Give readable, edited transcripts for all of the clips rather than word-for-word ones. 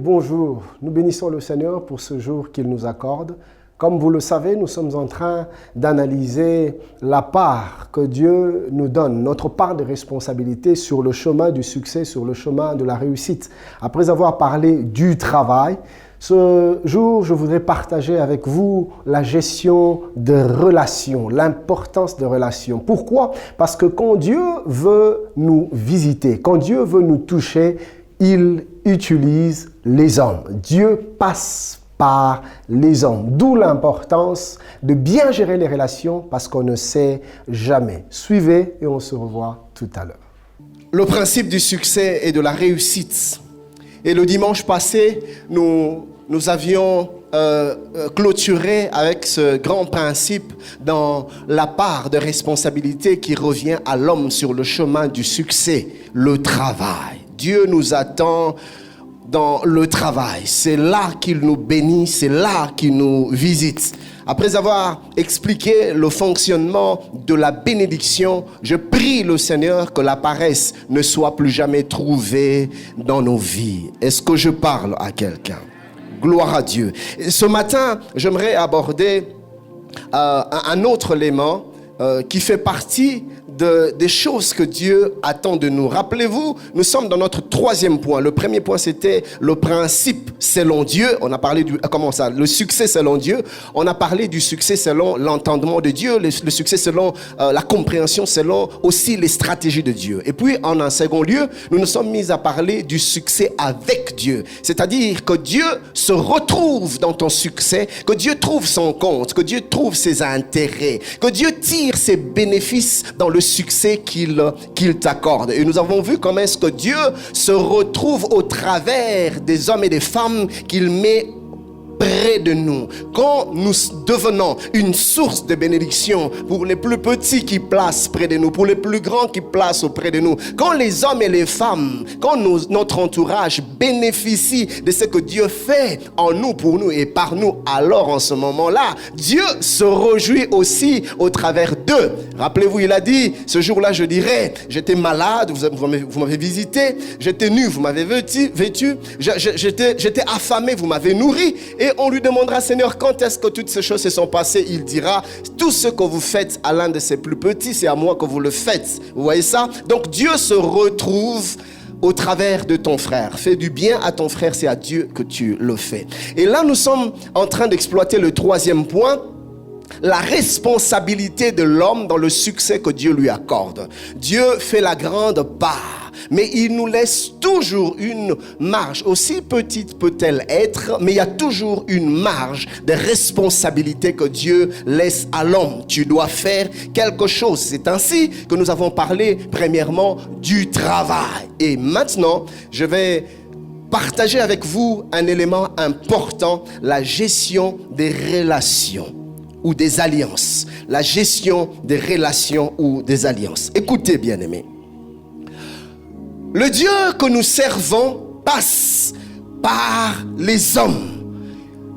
bonjour. Nous bénissons le Seigneur pour ce jour qu'il nous accorde. Comme vous le savez, nous sommes en train d'analyser la part que Dieu nous donne, notre part de responsabilité sur le chemin du succès, sur le chemin de la réussite. Après avoir parlé du travail, ce jour, je voudrais partager avec vous la gestion de relations, l'importance de relations. Pourquoi? Parce que quand Dieu veut nous visiter, quand Dieu veut nous toucher, il utilise les hommes. Dieu passe par les hommes. D'où l'importance de bien gérer les relations parce qu'on ne sait jamais. Suivez et on se revoit tout à l'heure. Le principe du succès et de la réussite. Et le dimanche passé, nous avions clôturé avec ce grand principe dans la part de responsabilité qui revient à l'homme sur le chemin du succès, le travail. Dieu nous attend dans le travail. C'est là qu'il nous bénit, c'est là qu'il nous visite. Après avoir expliqué le fonctionnement de la bénédiction, je prie le Seigneur que la paresse ne soit plus jamais trouvée dans nos vies. Est-ce que je parle à quelqu'un? Gloire à Dieu. Et ce matin, j'aimerais aborder un autre élément qui fait partie des choses que Dieu attend de nous. Rappelez-vous, nous sommes dans notre troisième point. Le premier point, c'était le principe selon Dieu. On a parlé le succès selon Dieu. On a parlé du succès selon l'entendement de Dieu, le succès selon la compréhension, selon aussi les stratégies de Dieu. Et puis, en un second lieu, nous nous sommes mis à parler du succès avec Dieu. C'est-à-dire que Dieu se retrouve dans ton succès, que Dieu trouve son compte, que Dieu trouve ses intérêts, que Dieu tire ses bénéfices dans le succès qu'il t'accorde. Et nous avons vu comment est-ce que Dieu se retrouve au travers des hommes et des femmes qu'il met près de nous. Quand nous devenons une source de bénédiction pour les plus petits qui placent près de nous, pour les plus grands qui placent auprès de nous, quand les hommes et les femmes, quand notre entourage bénéficie de ce que Dieu fait en nous, pour nous et par nous, alors en ce moment-là, Dieu se réjouit aussi au travers d'eux. Rappelez-vous, il a dit, ce jour-là, je dirais, j'étais malade, vous m'avez visité, j'étais nu, vous m'avez vêtu, j'étais affamé, vous m'avez nourri. Et on lui demandera, Seigneur, quand est-ce que toutes ces choses se sont passées? Il dira, tout ce que vous faites à l'un de ses plus petits, c'est à moi que vous le faites. Vous voyez ça? Donc Dieu se retrouve au travers de ton frère. Fais du bien à ton frère, c'est à Dieu que tu le fais. Et là, nous sommes en train d'exploiter le troisième point, la responsabilité de l'homme dans le succès que Dieu lui accorde. Dieu fait la grande part, mais il nous laisse toujours une marge, aussi petite peut-elle être, mais il y a toujours une marge de responsabilité que Dieu laisse à l'homme. Tu dois faire quelque chose. C'est ainsi que nous avons parlé premièrement du travail. Et maintenant, je vais partager avec vous un élément important, la gestion des relations ou des alliances. La gestion des relations ou des alliances. Écoutez, bien-aimés. Le Dieu que nous servons passe par les hommes.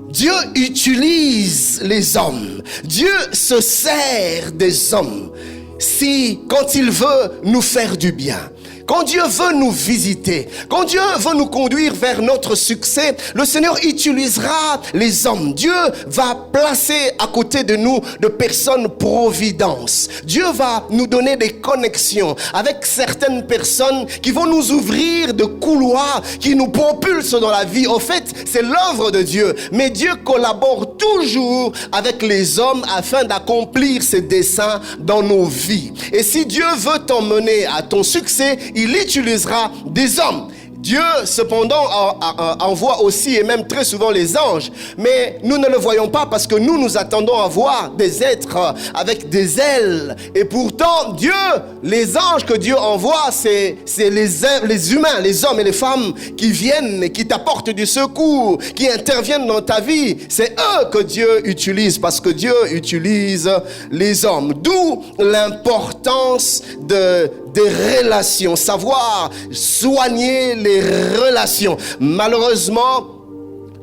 Dieu utilise les hommes. Dieu se sert des hommes quand il veut nous faire du bien. Quand Dieu veut nous visiter, quand Dieu veut nous conduire vers notre succès, le Seigneur utilisera les hommes. Dieu va placer à côté de nous de personnes providence. Dieu va nous donner des connexions avec certaines personnes qui vont nous ouvrir de couloirs qui nous propulsent dans la vie. Au fait, c'est l'œuvre de Dieu. Mais Dieu collabore toujours avec les hommes afin d'accomplir ses desseins dans nos vies. Et si Dieu veut t'emmener à ton succès, il utilisera des hommes. Dieu, cependant, envoie aussi et même très souvent les anges. Mais nous ne le voyons pas parce que nous attendons à voir des êtres avec des ailes. Et pourtant, Dieu, les anges que Dieu envoie, c'est les humains, les hommes et les femmes qui viennent et qui t'apportent du secours, qui interviennent dans ta vie. C'est eux que Dieu utilise parce que Dieu utilise les hommes. D'où l'importance des relations, savoir soigner les relations. Malheureusement,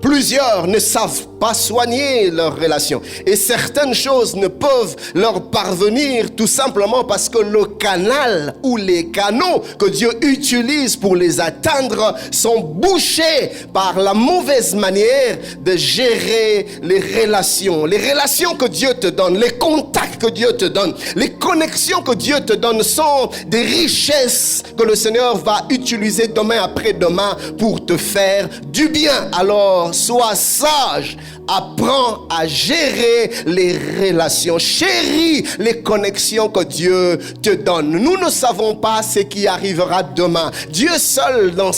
plusieurs ne savent pas soigner leurs relations. Et certaines choses ne peuvent leur parvenir tout simplement parce que le canal ou les canaux que Dieu utilise pour les atteindre sont bouchés par la mauvaise manière de gérer les relations. Les relations que Dieu te donne, les contacts que Dieu te donne, les connexions que Dieu te donne sont des richesses que le Seigneur va utiliser demain après-demain pour te faire du bien. Alors, sois sage. Apprends à gérer les relations. Chéris les connexions que Dieu te donne. Nous ne savons pas ce qui arrivera demain. Dieu seul dans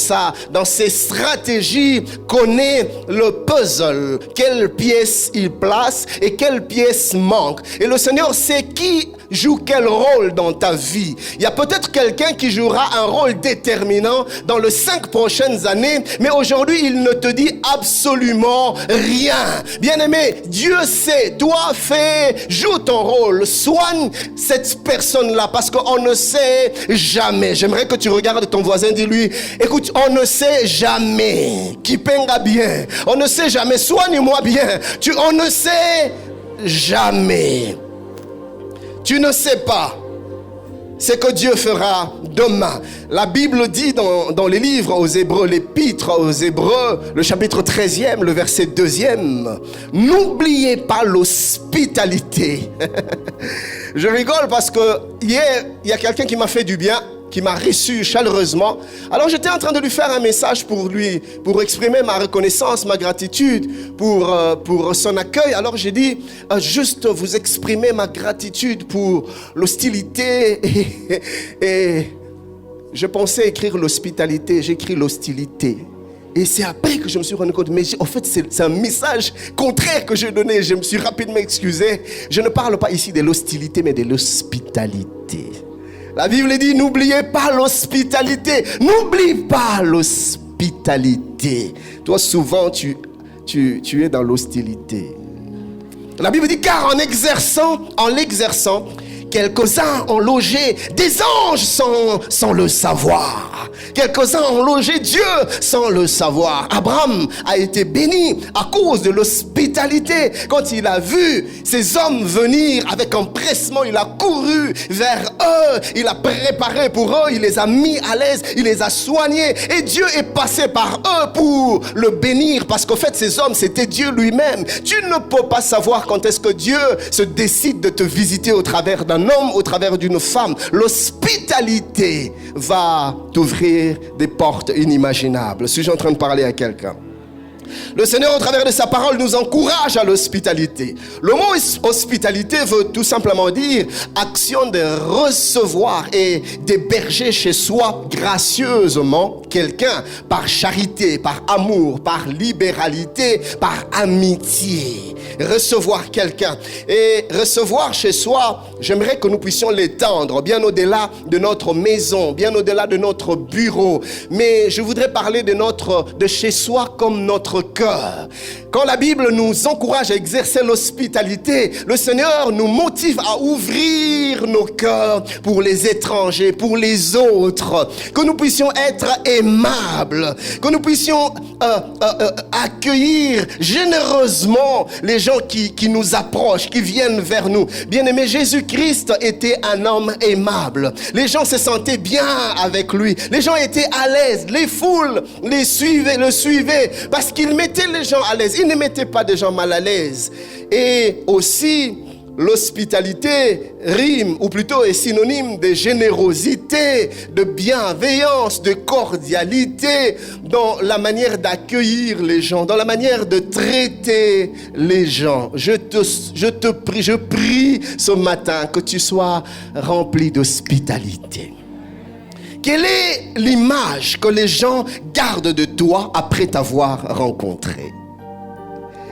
ses stratégies connaît le puzzle. Quelle pièce il place et quelle pièce manque. Et le Seigneur sait qui joue quel rôle dans ta vie. Il y a peut-être quelqu'un qui jouera un rôle déterminant dans les 5 prochaines années, mais aujourd'hui, il ne te dit absolument rien. Bien-aimé, Dieu sait, toi joue ton rôle, soigne cette personne-là, parce qu'on ne sait jamais. J'aimerais que tu regardes ton voisin, dis-lui, écoute, on ne sait jamais qui paiera bien. On ne sait jamais, soigne-moi bien. On ne sait jamais. Tu ne sais pas ce que Dieu fera demain. La Bible dit dans les livres aux Hébreux, l'épître aux Hébreux, le chapitre 13e, le verset 2e, n'oubliez pas l'hospitalité. Je rigole parce que hier, il y a quelqu'un qui m'a fait du bien, qui m'a reçu chaleureusement. Alors j'étais en train de lui faire un message pour exprimer ma reconnaissance, ma gratitude pour son accueil. Alors j'ai dit, juste vous exprimer ma gratitude pour l'hostilité. Et je pensais écrire l'hospitalité, j'écris l'hostilité. Et c'est après que je me suis rendu compte, mais en fait c'est un message contraire que je donnais. Je me suis rapidement excusé. Je ne parle pas ici de l'hostilité, mais de l'hospitalité. La Bible dit, n'oubliez pas l'hospitalité. N'oublie pas l'hospitalité. Toi, souvent, tu es dans l'hostilité. La Bible dit, car en l'exerçant, quelques-uns ont logé des anges sans le savoir. Quelques-uns ont logé Dieu sans le savoir. Abraham a été béni à cause de l'hospitalité. Quand il a vu ces hommes venir avec empressement, il a couru vers eux. Il a préparé pour eux. Il les a mis à l'aise. Il les a soignés. Et Dieu est passé par eux pour le bénir. Parce qu'en fait, ces hommes, c'était Dieu lui-même. Tu ne peux pas savoir quand est-ce que Dieu se décide de te visiter au travers d'un homme, au travers d'une femme. L'hospitalité va t'ouvrir des portes inimaginables. Suis-je en train de parler à quelqu'un? Le Seigneur, au travers de sa parole, nous encourage à l'hospitalité. Le mot hospitalité veut tout simplement dire action de recevoir et d'héberger chez soi gracieusement quelqu'un par charité, par amour, par libéralité, par amitié. Recevoir quelqu'un. Et recevoir chez soi, j'aimerais que nous puissions l'étendre bien au-delà de notre maison, bien au-delà de notre bureau. Mais je voudrais parler de chez soi comme notre cœur. Quand la Bible nous encourage à exercer l'hospitalité, le Seigneur nous motive à ouvrir nos cœurs pour les étrangers, pour les autres. Que nous puissions être aimables, que nous puissions accueillir généreusement les gens qui nous approchent, qui viennent vers nous. Bien-aimé, Jésus-Christ était un homme aimable. Les gens se sentaient bien avec lui. Les gens étaient à l'aise. Les foules le suivaient parce qu'il mettait les gens à l'aise. Il ne mettait pas des gens mal à l'aise. Et aussi, l'hospitalité rime, ou plutôt est synonyme de générosité, de bienveillance, de cordialité dans la manière d'accueillir les gens, dans la manière de traiter les gens. Je prie ce matin que tu sois rempli d'hospitalité. Quelle est l'image que les gens gardent de toi après t'avoir rencontré?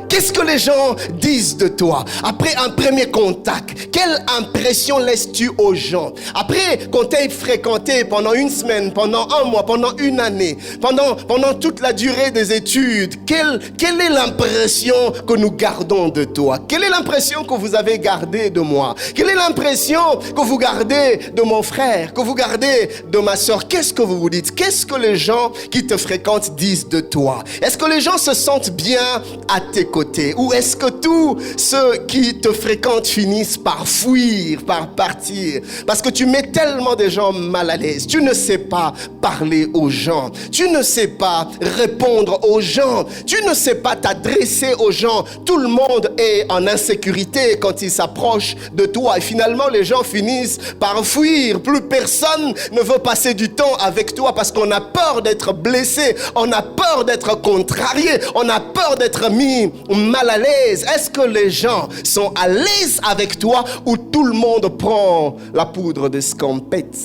Qu'est-ce que les gens disent de toi après un premier contact? Quelle impression laisses-tu aux gens? Après qu'on t'ait fréquenté pendant une semaine, pendant un mois, pendant une année, pendant toute la durée des études, quelle est l'impression que nous gardons de toi? Quelle est l'impression que vous avez gardée de moi? Quelle est l'impression que vous gardez de mon frère, que vous gardez de ma soeur? Qu'est-ce que vous vous dites? Qu'est-ce que les gens qui te fréquentent disent de toi? Est-ce que les gens se sentent bien à tes côtés? côté? Ou est-ce que tous ceux qui te fréquentent finissent par fuir, par partir? Parce que tu mets tellement de gens mal à l'aise. Tu ne sais pas parler aux gens. Tu ne sais pas répondre aux gens. Tu ne sais pas t'adresser aux gens. Tout le monde est en insécurité quand il s'approche de toi. Et finalement, les gens finissent par fuir. Plus personne ne veut passer du temps avec toi parce qu'on a peur d'être blessé. On a peur d'être contrarié. On a peur d'être mis mal à l'aise. Est-ce que les gens sont à l'aise avec toi ou tout le monde prend la poudre de scampette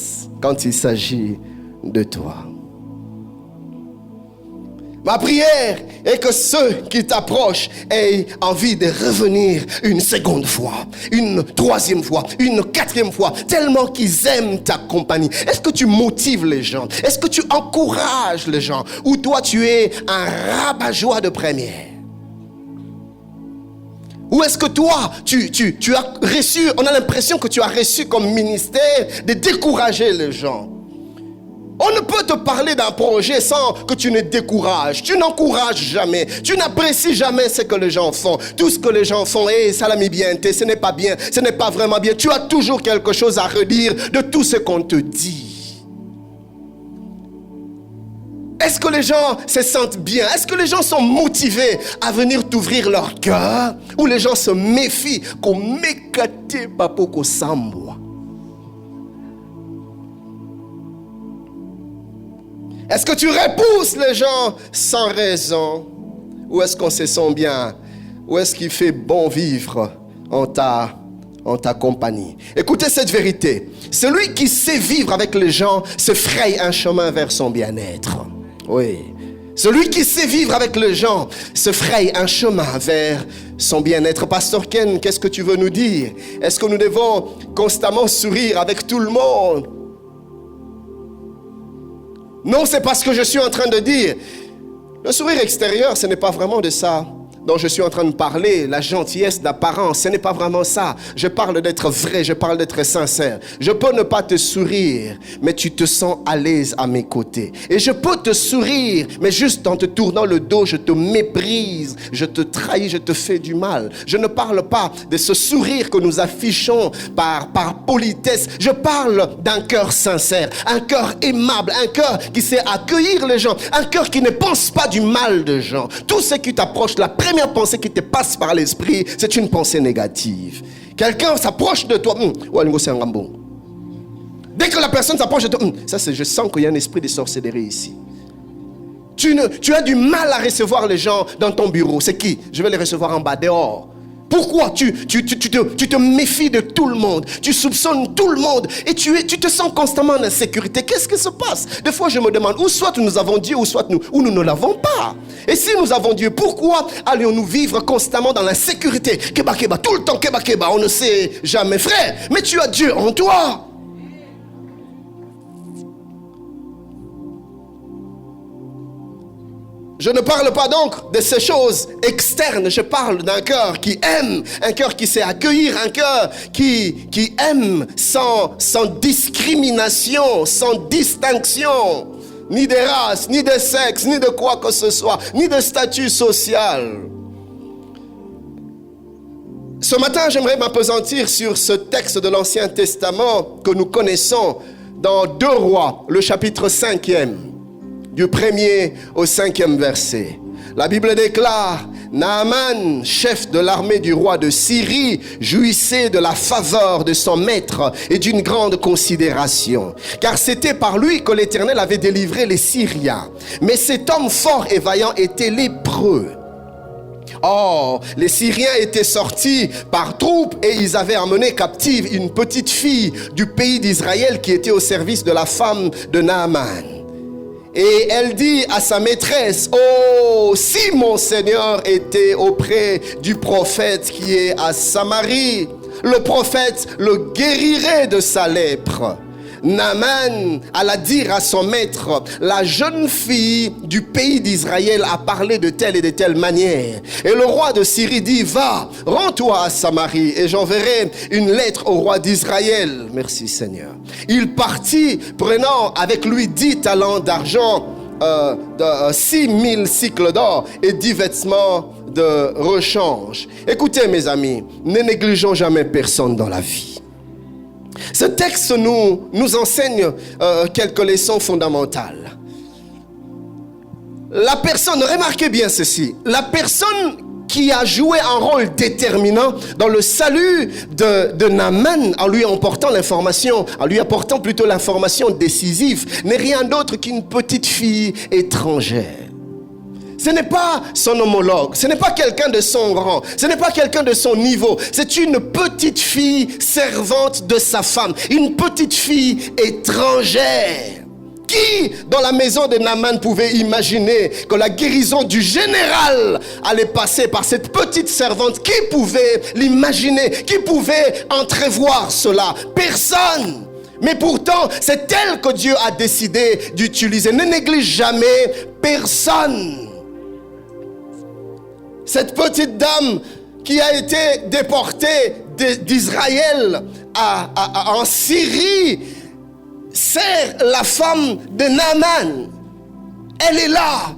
quand il s'agit de toi? Ma prière est que ceux qui t'approchent aient envie de revenir une seconde fois, une troisième fois, une quatrième fois, tellement qu'ils aiment ta compagnie. Est-ce que tu motives les gens? Est-ce que tu encourages les gens? Ou toi, tu es un rabat-joie de première? Ou est-ce que toi, tu as reçu, on a l'impression que tu as reçu comme ministère de décourager les gens? On ne peut te parler d'un projet sans que tu ne décourages. Tu n'encourages jamais. Tu n'apprécies jamais ce que les gens font. Tout ce que les gens font, ça l'a mis bien, ce n'est pas bien, ce n'est pas vraiment bien. Tu as toujours quelque chose à redire de tout ce qu'on te dit. Est-ce que les gens se sentent bien? Est-ce que les gens sont motivés à venir t'ouvrir leur cœur? Ou les gens se méfient qu'on m'écate pas pour qu'on s'emboie? Est-ce que tu repousses les gens sans raison? Ou est-ce qu'on se sent bien? Ou est-ce qu'il fait bon vivre en ta compagnie? Écoutez cette vérité. Celui qui sait vivre avec les gens se fraye un chemin vers son bien-être. Oui. Celui qui sait vivre avec les gens se fraye un chemin vers son bien-être. Pasteur Ken, qu'est-ce que tu veux nous dire? Est-ce que nous devons constamment sourire avec tout le monde? Non, c'est pas ce que je suis en train de dire. Le sourire extérieur, ce n'est pas vraiment de ça dont je suis en train de parler, la gentillesse d'apparence, ce n'est pas vraiment ça. Je parle d'être vrai, je parle d'être sincère. Je peux ne pas te sourire, mais tu te sens à l'aise à mes côtés. Et je peux te sourire, mais juste en te tournant le dos, je te méprise, je te trahis, je te fais du mal. Je ne parle pas de ce sourire que nous affichons par politesse. Je parle d'un cœur sincère, un cœur aimable, un cœur qui sait accueillir les gens, un cœur qui ne pense pas du mal des gens. Tout ce qui t'approche, la première pensée qui te passe par l'esprit, c'est une pensée négative. Quelqu'un s'approche de toi, dès que la personne s'approche de toi, je sens qu'il y a un esprit de sorcellerie ici. Tu as du mal à recevoir les gens dans ton bureau. C'est qui? Je vais les recevoir en bas, dehors. Pourquoi tu te méfies de tout le monde? Tu soupçonnes tout le monde et tu te sens constamment en insécurité. Qu'est-ce qui se passe? Des fois, je me demande, ou soit nous avons Dieu, ou nous ne l'avons pas. Et si nous avons Dieu, pourquoi allons-nous vivre constamment dans l'insécurité? Keba, keba, tout le temps, keba, keba, on ne sait jamais, frère. Mais tu as Dieu en toi. Je ne parle pas donc de ces choses externes. Je parle d'un cœur qui aime, un cœur qui sait accueillir, un cœur qui aime sans discrimination, sans distinction, ni de race, ni de sexe, ni de quoi que ce soit, ni de statut social. Ce matin, j'aimerais m'appesantir sur ce texte de l'Ancien Testament que nous connaissons dans 2 Rois, le chapitre 5e. Du 1er au 5e verset. La Bible déclare: Naaman, chef de l'armée du roi de Syrie, jouissait de la faveur de son maître et d'une grande considération, car c'était par lui que l'Éternel avait délivré les Syriens. Mais cet homme fort et vaillant était lépreux. Or, les Syriens étaient sortis par troupes et ils avaient emmené captive une petite fille du pays d'Israël qui était au service de la femme de Naaman. Et elle dit à sa maîtresse: oh, si mon Seigneur était auprès du prophète qui est à Samarie, le prophète le guérirait de sa lèpre. Naaman alla dire à son maître: la jeune fille du pays d'Israël a parlé de telle et de telle manière. Et le roi de Syrie dit: va, rends-toi à Samarie et j'enverrai une lettre au roi d'Israël. Merci Seigneur. Il partit, prenant avec lui 10 talents d'argent, 6 000 cycles d'or et 10 vêtements de rechange. Écoutez mes amis, ne négligeons jamais personne dans la vie. Ce texte nous enseigne quelques leçons fondamentales. La personne, remarquez bien ceci, la personne qui a joué un rôle déterminant dans le salut de Naaman, en lui apportant plutôt l'information décisive, n'est rien d'autre qu'une petite fille étrangère. Ce n'est pas son homologue, ce n'est pas quelqu'un de son rang, ce n'est pas quelqu'un de son niveau. C'est une petite fille servante de sa femme, une petite fille étrangère. Qui, dans la maison de Naaman, pouvait imaginer que la guérison du général allait passer par cette petite servante? Qui pouvait l'imaginer? Qui pouvait entrevoir cela? Personne. Mais pourtant, c'est elle que Dieu a décidé d'utiliser. Ne néglige jamais personne. Cette petite dame qui a été déportée d'Israël en Syrie sert la femme de Naaman. Elle est là.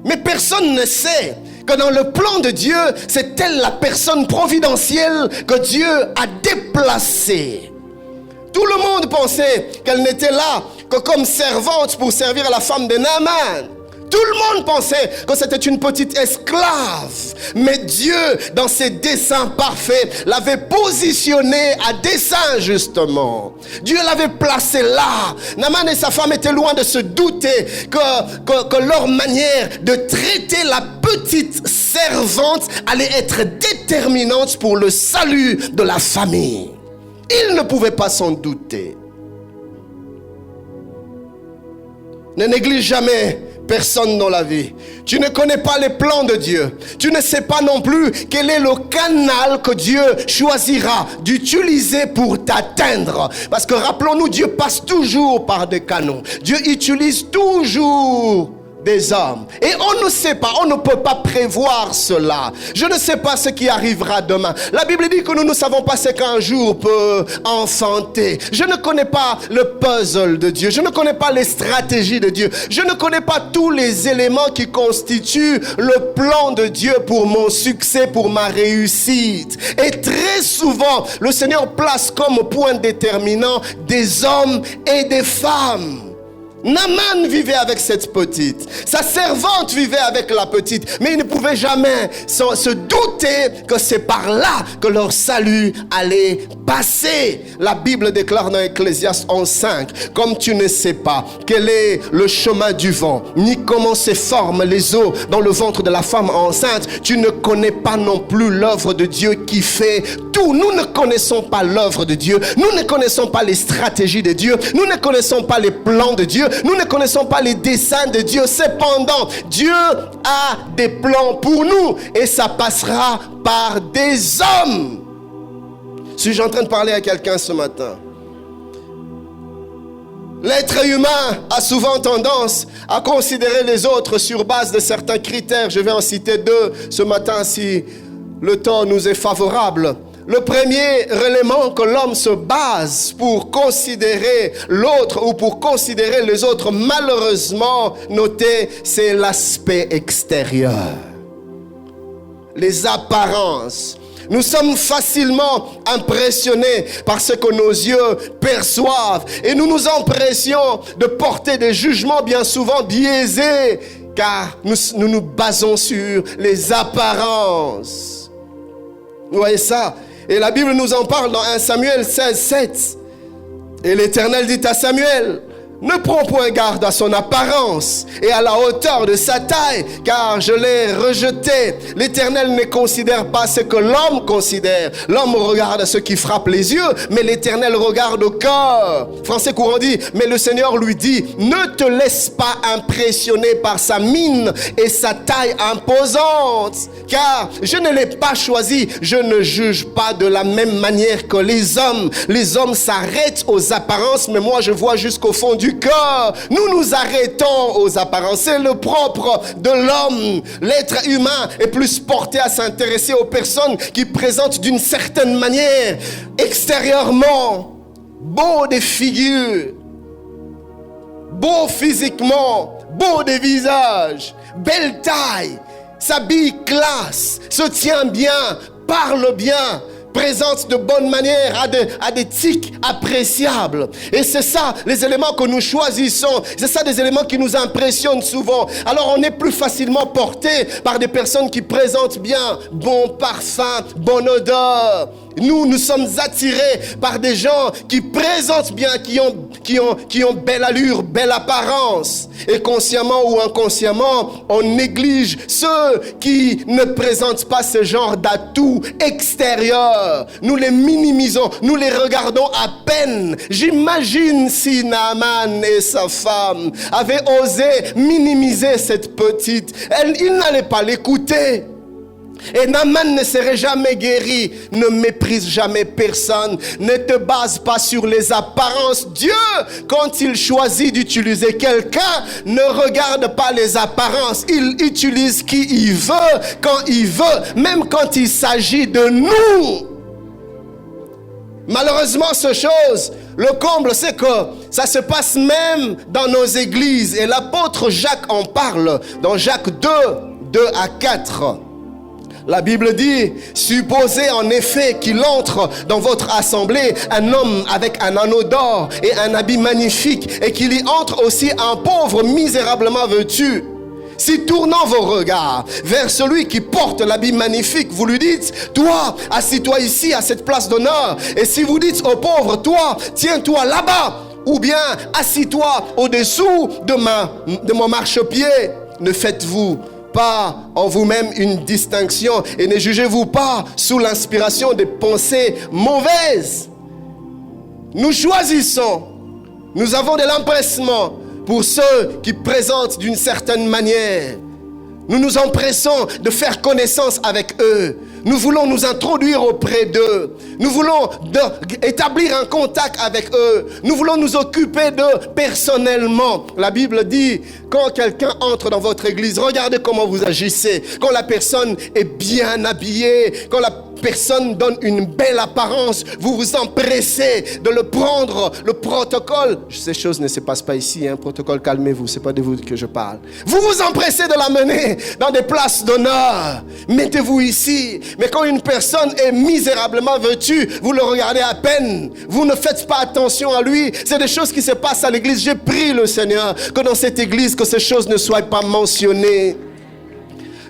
Mais personne ne sait que dans le plan de Dieu, c'est elle la personne providentielle que Dieu a déplacée. Tout le monde pensait qu'elle n'était là que comme servante pour servir la femme de Naaman. Tout le monde pensait que c'était une petite esclave. Mais Dieu, dans ses desseins parfaits, l'avait positionnée à dessein justement. Dieu l'avait placée là. Naaman et sa femme étaient loin de se douter que leur manière de traiter la petite servante allait être déterminante pour le salut de la famille. Ils ne pouvaient pas s'en douter. Ne néglige jamais personne dans la vie. Tu ne connais pas les plans de Dieu. Tu ne sais pas non plus quel est le canal que Dieu choisira d'utiliser pour t'atteindre. Parce que rappelons-nous, Dieu passe toujours par des canaux. Dieu utilise toujours des hommes. Et on ne sait pas, on ne peut pas prévoir cela. Je ne sais pas ce qui arrivera demain. La Bible dit que nous ne savons pas ce qu'un jour peut enfanter. Je ne connais pas le puzzle de Dieu. Je ne connais pas les stratégies de Dieu. Je ne connais pas tous les éléments qui constituent le plan de Dieu pour mon succès, pour ma réussite. Et très souvent, le Seigneur place comme point déterminant des hommes et des femmes. Naaman vivait avec cette petite. Sa servante vivait avec la petite. Mais il ne pouvait jamais se douter que c'est par là que leur salut allait passer. La Bible déclare dans Ecclésiaste 11:5: comme tu ne sais pas quel est le chemin du vent, ni comment se forment les eaux dans le ventre de la femme enceinte, tu ne connais pas non plus l'œuvre de Dieu qui fait tout. Nous ne connaissons pas l'œuvre de Dieu. Nous ne connaissons pas les stratégies de Dieu. Nous ne connaissons pas les plans de Dieu. Nous ne connaissons pas les desseins de Dieu. Cependant, Dieu a des plans pour nous et ça passera par des hommes. Suis-je en train de parler à quelqu'un ce matin? L'être humain a souvent tendance à considérer les autres sur base de certains critères. Je vais en citer deux ce matin si le temps nous est favorable. Le premier élément que l'homme se base pour considérer l'autre ou pour considérer les autres, malheureusement, notez, c'est l'aspect extérieur. Les apparences. Nous sommes facilement impressionnés par ce que nos yeux perçoivent et nous nous empressons de porter des jugements bien souvent biaisés car nous nous basons sur les apparences. Vous voyez ça? Et la Bible nous en parle dans 1 Samuel 16:7. Et l'Éternel dit à Samuel: ne prends point garde à son apparence et à la hauteur de sa taille, car je l'ai rejeté. L'Éternel ne considère pas ce que l'homme considère. L'homme regarde ce qui frappe les yeux, mais l'Éternel regarde au cœur. Français courant dit: mais le Seigneur lui dit: ne te laisse pas impressionner par sa mine et sa taille imposante, car je ne l'ai pas choisi. Je ne juge pas de la même manière que les hommes. Les hommes s'arrêtent aux apparences, mais moi je vois jusqu'au fond du cœur. Nous nous arrêtons aux apparences. C'est le propre de l'homme. L'être humain est plus porté à s'intéresser aux personnes qui présentent d'une certaine manière, extérieurement, beau des figures, beau physiquement, beau des visages, belle taille. s'habille classe, se tient bien, parle bien, présente de bonne manière, a des tics appréciables. Et c'est ça, les éléments que nous choisissons. C'est ça, des éléments qui nous impressionnent souvent. Alors, on est plus facilement porté par des personnes qui présentent bien, bon parfum, bonne odeur. Nous sommes attirés par des gens qui présentent bien, qui ont belle allure, belle apparence. Et consciemment ou inconsciemment, on néglige ceux qui ne présentent pas ce genre d'atouts extérieurs. Nous les minimisons, nous les regardons à peine. J'imagine si Naaman et sa femme avaient osé minimiser cette petite. Ils n'allaient pas l'écouter. Et Naaman ne serait jamais guéri. Ne méprise jamais personne. Ne te base pas sur les apparences. Dieu, quand il choisit d'utiliser quelqu'un, ne regarde pas les apparences. Il utilise qui il veut, quand il veut, même quand il s'agit de nous. Malheureusement, le comble, c'est que ça se passe même dans nos églises. Et l'apôtre Jacques en parle dans Jacques 2, 2 à 4. La Bible dit, supposez en effet qu'il entre dans votre assemblée un homme avec un anneau d'or et un habit magnifique, et qu'il y entre aussi un pauvre misérablement vêtu. Si tournant vos regards vers celui qui porte l'habit magnifique, vous lui dites, toi, assis-toi ici à cette place d'honneur. Et si vous dites au pauvre, toi, tiens-toi là-bas, ou bien assis-toi au-dessous de mon marchepied, ne faites-vous pas en vous-même une distinction et ne jugez-vous pas sous l'inspiration des pensées mauvaises. Nous choisissons, nous avons de l'empressement pour ceux qui présentent d'une certaine manière. Nous nous empressons de faire connaissance avec eux. Nous voulons nous introduire auprès d'eux. Nous voulons établir un contact avec eux. Nous voulons nous occuper d'eux personnellement. La Bible dit, quand quelqu'un entre dans votre église, regardez comment vous agissez. Quand la personne est bien habillée, quand la personne donne une belle apparence, vous vous empressez de le prendre, le protocole. Ces choses ne se passent pas ici, protocole, calmez-vous, c'est pas de vous que je parle. Vous vous empressez de l'amener dans des places d'honneur. Mettez-vous ici. Mais quand une personne est misérablement vêtue, vous le regardez à peine. Vous ne faites pas attention à lui. C'est des choses qui se passent à l'église. J'ai prié le Seigneur que dans cette église, que ces choses ne soient pas mentionnées.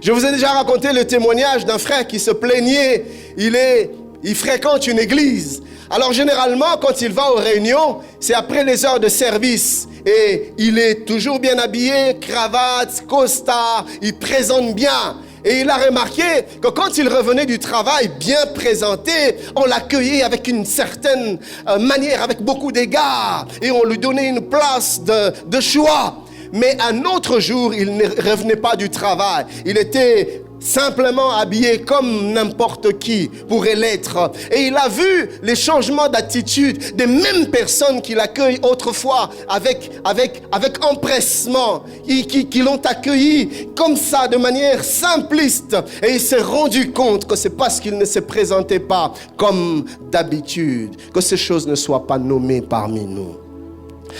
Je vous ai déjà raconté le témoignage d'un frère qui se plaignait. Il fréquente une église. Alors généralement, quand il va aux réunions, c'est après les heures de service. Et il est toujours bien habillé, cravate, costard, il présente bien. Et il a remarqué que quand il revenait du travail bien présenté, on l'accueillait avec une certaine manière, avec beaucoup d'égards. Et on lui donnait une place de choix. Mais un autre jour, il ne revenait pas du travail. Il était simplement habillé comme n'importe qui pourrait l'être. Et il a vu les changements d'attitude des mêmes personnes qui l'accueillent autrefois avec empressement, qui l'ont accueilli comme ça, de manière simpliste. Et il s'est rendu compte que c'est parce qu'il ne se présentait pas comme d'habitude, que ces choses ne soient pas nommées parmi nous.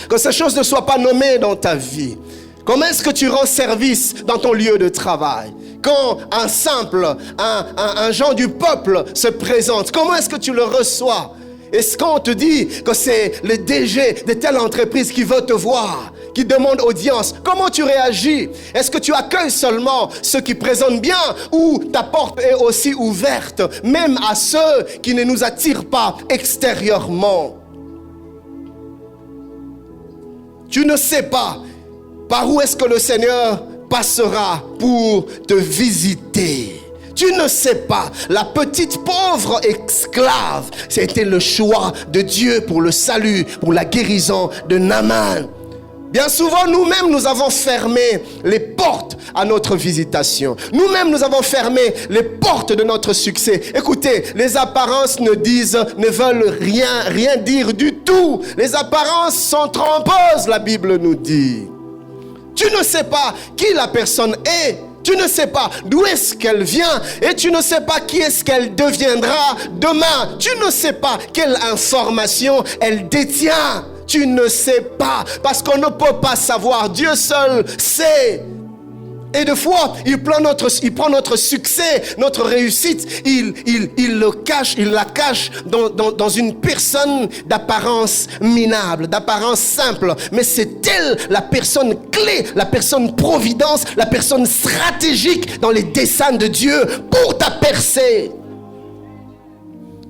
Que ces choses ne soient pas nommées dans ta vie. Comment est-ce que tu rends service dans ton lieu de travail? Quand un gens du peuple se présente, comment est-ce que tu le reçois? Est-ce qu'on te dit que c'est le DG de telle entreprise qui veut te voir, qui demande audience? Comment tu réagis? Est-ce que tu accueilles seulement ceux qui présentent bien, ou ta porte est aussi ouverte, même à ceux qui ne nous attirent pas extérieurement? Tu ne sais pas par où est-ce que le Seigneur passera pour te visiter. Tu ne sais pas. La petite pauvre esclave, c'était le choix de Dieu pour le salut, pour la guérison de Naaman. Bien souvent, nous-mêmes, nous avons fermé les portes à notre visitation. Nous-mêmes, nous avons fermé les portes de notre succès. Écoutez, les apparences ne veulent rien dire du tout. Les apparences sont trompeuses, la Bible nous dit. Tu ne sais pas qui la personne est. Tu ne sais pas d'où est-ce qu'elle vient. Et tu ne sais pas qui est-ce qu'elle deviendra demain. Tu ne sais pas quelle information elle détient. Tu ne sais pas, parce qu'on ne peut pas savoir. Dieu seul sait. Et des fois, il prend notre succès, notre réussite, il la cache dans une personne d'apparence minable, d'apparence simple. Mais c'est elle la personne clé, la personne providence, la personne stratégique dans les desseins de Dieu pour ta percée.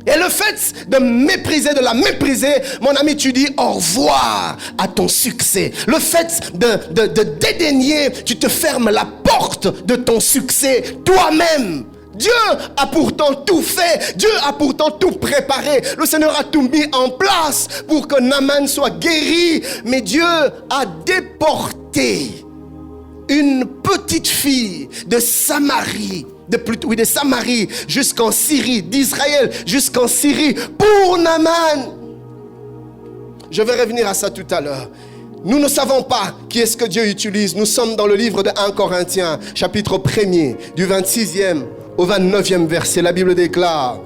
Et le fait de la mépriser, mon ami, tu dis au revoir à ton succès. Le fait de dédaigner, tu te fermes la porte de ton succès toi-même. Dieu a pourtant tout fait. Dieu a pourtant tout préparé. Le Seigneur a tout mis en place pour que Naaman soit guéri. Mais Dieu a déporté une petite fille de Samarie, de Samarie jusqu'en Syrie, d'Israël jusqu'en Syrie, pour Naaman. Je vais revenir à ça tout à l'heure. Nous ne savons pas qui est-ce que Dieu utilise. Nous sommes dans le livre de 1 Corinthiens, chapitre 1er, du 26e au 29e verset. La Bible déclare: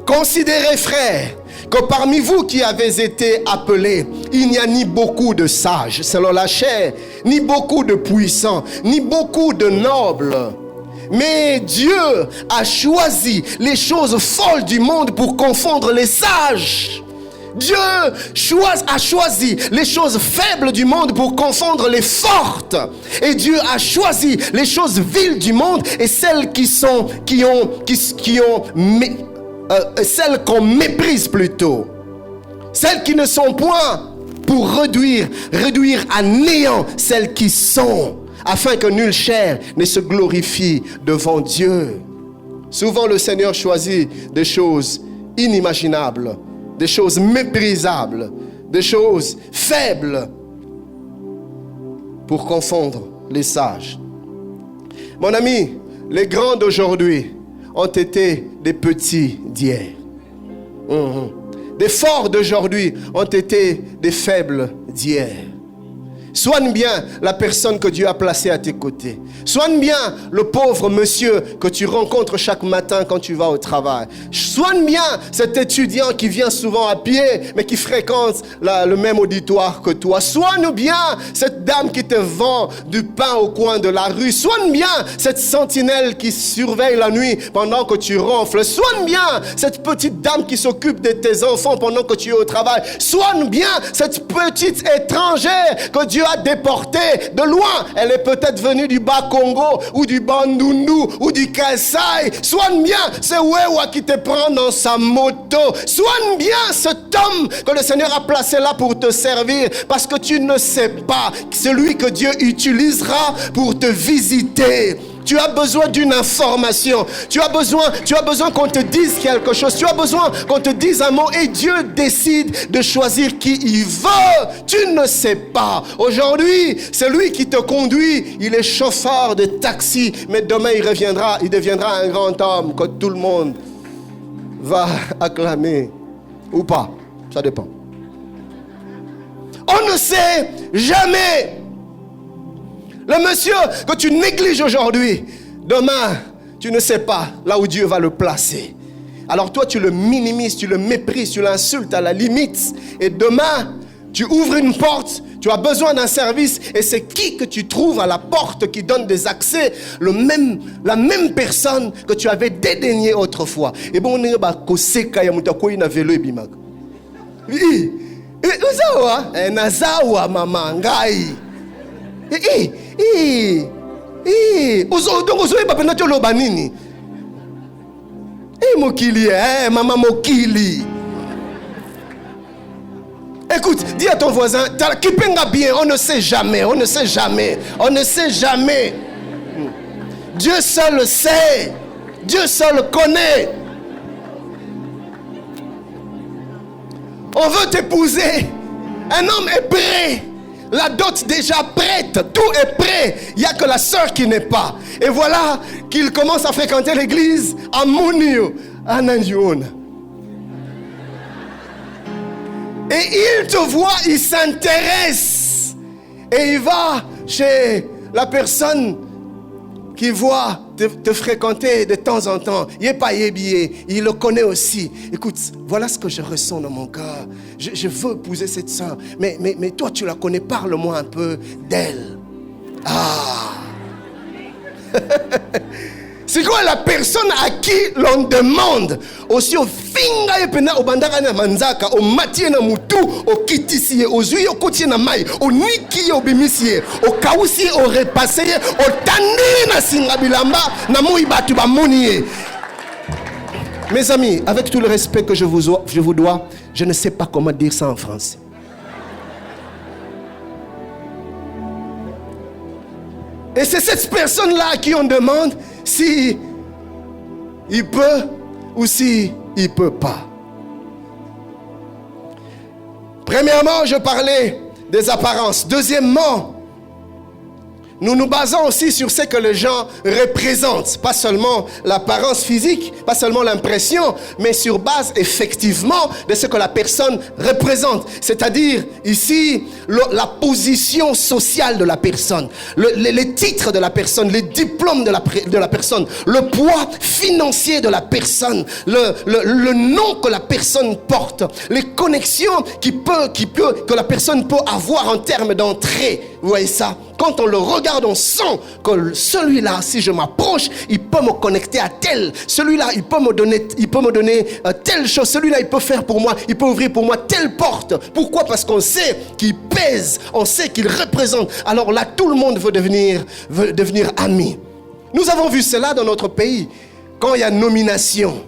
considérez, frères, que parmi vous qui avez été appelés, il n'y a ni beaucoup de sages selon la chair, ni beaucoup de puissants, ni beaucoup de nobles. Mais Dieu a choisi les choses folles du monde pour confondre les sages. Dieu a choisi les choses faibles du monde pour confondre les fortes. Et Dieu a choisi les choses viles du monde et celles celles qu'on méprise plutôt. Celles qui ne sont point, pour réduire à néant celles qui sont, afin que nulle chair ne se glorifie devant Dieu. Souvent le Seigneur choisit des choses inimaginables, des choses méprisables, des choses faibles pour confondre les sages. Mon ami, les grands d'aujourd'hui ont été des petits d'hier. Des forts d'aujourd'hui ont été des faibles d'hier. Soigne bien la personne que Dieu a placée à tes côtés. Soigne bien le pauvre monsieur que tu rencontres chaque matin quand tu vas au travail. Soigne bien cet étudiant qui vient souvent à pied, mais qui fréquente le même auditoire que toi. Soigne bien cette dame qui te vend du pain au coin de la rue. Soigne bien cette sentinelle qui surveille la nuit pendant que tu ronfles. Soigne bien cette petite dame qui s'occupe de tes enfants pendant que tu es au travail. Soigne bien cette petite étrangère que Dieu a déportée de loin. Elle est peut-être venue du Bas-Congo ou du Bandundu ou du Kasaï. Soigne bien ce Wewa qui te prend dans sa moto. Soigne bien cet homme que le Seigneur a placé là pour te servir, parce que tu ne sais pas celui que Dieu utilisera pour te visiter. Tu as besoin d'une information. Tu as besoin qu'on te dise quelque chose. Tu as besoin qu'on te dise un mot et Dieu décide de choisir qui il veut. Tu ne sais pas. Aujourd'hui, c'est lui qui te conduit. Il est chauffeur de taxi, mais demain il deviendra un grand homme que tout le monde va acclamer. Ou pas. Ça dépend. On ne sait jamais. Le monsieur que tu négliges aujourd'hui, demain, tu ne sais pas là où Dieu va le placer. Alors toi, tu le minimises, tu le méprises, tu l'insultes à la limite. Et demain, tu ouvres une porte, tu as besoin d'un service. Et c'est qui que tu trouves à la porte qui donne des accès? La même personne que tu avais dédaigné autrefois. Et bon, on est là, koseka ya mutakoi na velo ebimaka. Uzawa, nazawa mama ngai. Mokili, maman Mokili. Écoute, dis à ton voisin, kipenga bien, on ne sait jamais, on ne sait jamais, on ne sait jamais. Dieu seul sait, Dieu seul connaît. On veut t'épouser, un homme est prêt. La dot déjà prête, tout est prêt. Il n'y a que la sœur qui n'est pas. Et voilà qu'il commence à fréquenter l'église à Munio, à Nandion. Et il te voit, il s'intéresse. Et il va chez la personne qui voit te fréquenter de temps en temps. Il le connaît aussi. Écoute, voilà ce que je ressens dans mon cœur. Je veux épouser cette soeur. Mais toi, tu la connais. Parle-moi un peu d'elle. Ah! C'est quoi la personne à qui l'on demande aussi au finga epena obandaka na manzaka o matie na mutu o kitisi o zui o kotie na mai o niki o bimisi o kausi o repasser o tandi na singa bilamba na moi batu ba moni. Mes amis, avec tout le respect que je vous dois, je ne sais pas comment dire ça en français. Et c'est cette personne-là à qui on demande si il peut ou si il peut pas. Premièrement, je parlais des apparences. Deuxièmement, nous nous basons aussi sur ce que les gens représentent. Pas seulement l'apparence physique, pas seulement l'impression, mais sur base effectivement de ce que la personne représente. C'est-à-dire ici, la position sociale de la personne, les titres de la personne, les diplômes de la personne, le poids financier de la personne, le nom que la personne porte, les connexions que la personne peut avoir en termes d'entrée. Vous voyez ça? Quand on le regarde, on sent que celui-là, si je m'approche, il peut me connecter à tel. Celui-là, il peut me donner telle chose. Celui-là, il peut faire pour moi, il peut ouvrir pour moi telle porte. Pourquoi? Parce qu'on sait qu'il pèse, on sait qu'il représente. Alors là, tout le monde veut devenir ami. Nous avons vu cela dans notre pays. Quand il y a nomination,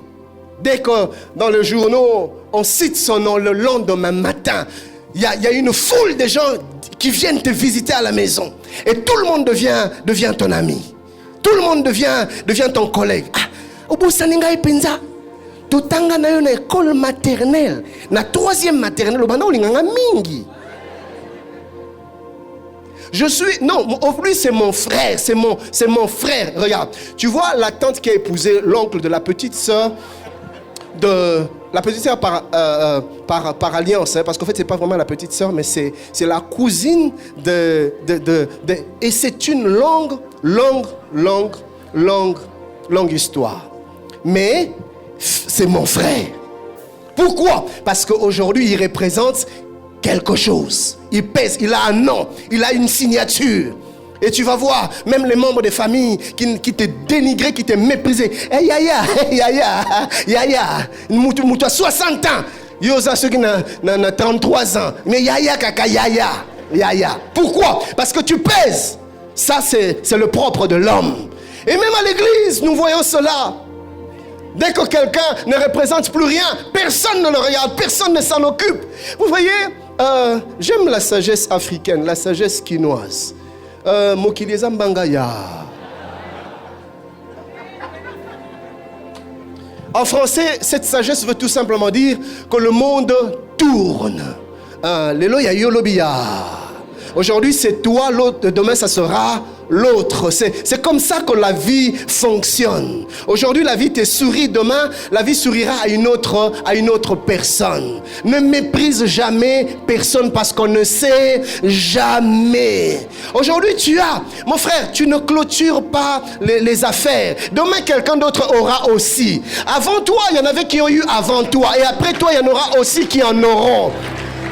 dès que dans le journaux, on cite son nom le lendemain matin, il y a une foule de gens qui viennent te visiter à la maison. Et tout le monde devient ton ami. Tout le monde devient ton collègue. Ah, obusaninga ipenza. Totanga na yo na école maternelle. Na troisième maternelle, obana olinganga mingi. Lui c'est mon frère, c'est mon frère. Regarde, tu vois la tante qui a épousé l'oncle de la petite sœur la petite sœur par alliance, hein, parce qu'en fait c'est pas vraiment la petite sœur, mais c'est la cousine et c'est une longue histoire. Mais c'est mon frère. Pourquoi? Parce qu'aujourd'hui il représente quelque chose. Il pèse, il a un nom, il a une signature. Et tu vas voir, même les membres de famille qui te dénigraient, qui te méprisaient. Hey, Yaya, Moutou a 60 ans. Yosa, ceux qui ont 33 ans. Mais Yaya, kaka, Yaya. Pourquoi? Parce que tu pèses. Ça, c'est le propre de l'homme. Et même à l'église, nous voyons cela. Dès que quelqu'un ne représente plus rien, personne ne le regarde, personne ne s'en occupe. Vous voyez, j'aime la sagesse africaine, la sagesse quinoise. Mokilieza Mbangaya. En français, cette sagesse veut tout simplement dire que le monde tourne. Aujourd'hui, c'est toi, l'autre, demain, ça sera l'autre. C'est comme ça que la vie fonctionne. Aujourd'hui, la vie te sourit, demain, la vie sourira à une autre personne. Ne méprise jamais personne parce qu'on ne sait jamais. Aujourd'hui, mon frère, tu ne clôtures pas les affaires. Demain, quelqu'un d'autre aura aussi. Avant toi, il y en avait qui ont eu avant toi. Et après toi, il y en aura aussi qui en auront.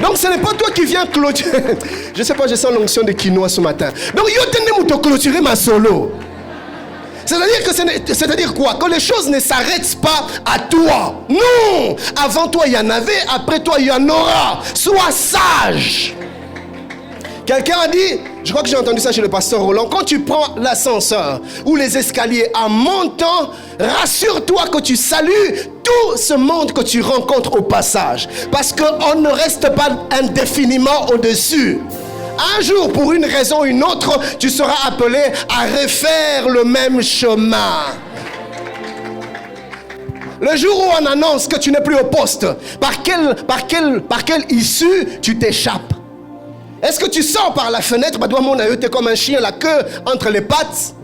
Donc ce n'est pas toi qui viens clôturer. Je ne sais pas, je sens l'onction de quinoa ce matin. Donc yo tenez te clôturer ma solo. C'est-à-dire quoi? Que les choses ne s'arrêtent pas à toi. Non. Avant toi il y en avait, après toi il y en aura. Sois sage. Quelqu'un a dit, je crois que j'ai entendu ça chez le pasteur Roland, quand tu prends l'ascenseur ou les escaliers en montant, rassure-toi que tu salues tout ce monde que tu rencontres au passage. Parce qu'on ne reste pas indéfiniment au-dessus. Un jour, pour une raison ou une autre, tu seras appelé à refaire le même chemin. Le jour où on annonce que tu n'es plus au poste, par quelle issue tu t'échappes? Est-ce que tu sors par la fenêtre, t'es comme un chien, la queue entre les pattes?